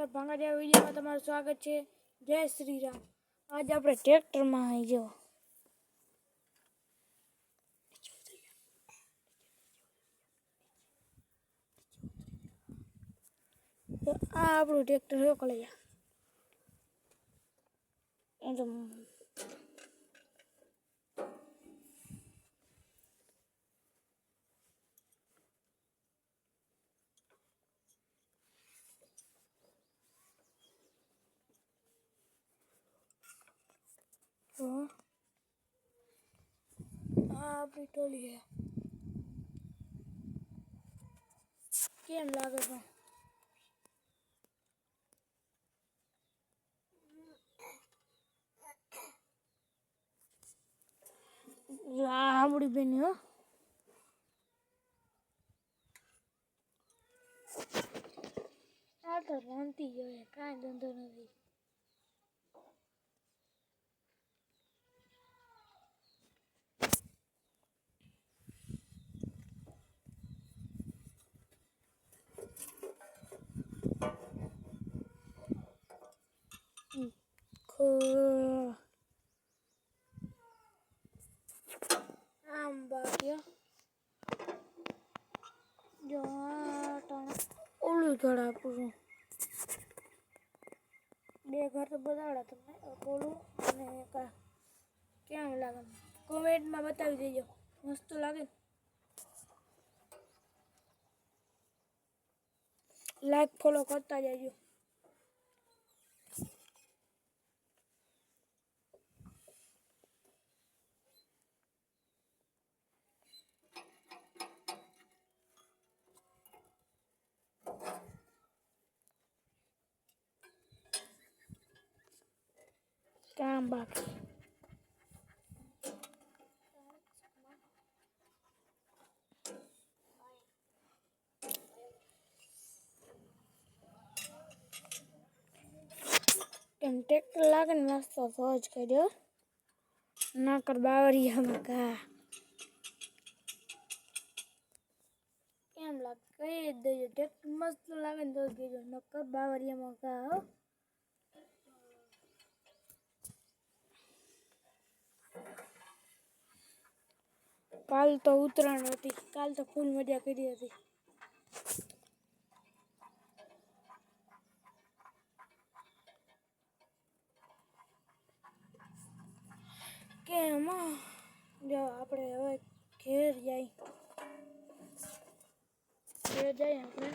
નમસ્કાર ભાંગડિયા વિડીયોમાં તમારું સ્વાગત છે। જય શ્રી રામ। આજે આપણે ટ્રેક્ટરમાં આવી જો તો આ આપણું ટ્રેક્ટર છે કલૈયા એકદમ તો આ આપણી ટોલી છે કેમ લાગે છે આ આપણી બેન હો આ તો રમતી જોઈએ કાંઈ ધંધો નથી આમ બાકી જો ઓલું ઘર આપણું બે ઘર તો બતાવડા તમને ઓલું અને કેમ લાગે કોમેન્ટમાં બતાવી દેજો મસ્ત લાગે લાઈક ફોલો કરતા જજો કામ બાકી એમ ટ્રેક્ટર લાગે ને મસ્ત તો જ કર્યો ના કર બાવરિયામાં કા કેમ લાગે કઈ જ દેજો ટ્રેક્ટર મસ્ત લાગે ને તો જ કહેજો નકર બાવરિયામાં કા હો કાલ તો ઉત્તરાયણ હતી કાલ તો ફૂલ મજા કરી હતી કેમ જો આપણે હવે ઘેર જઈએ આપણે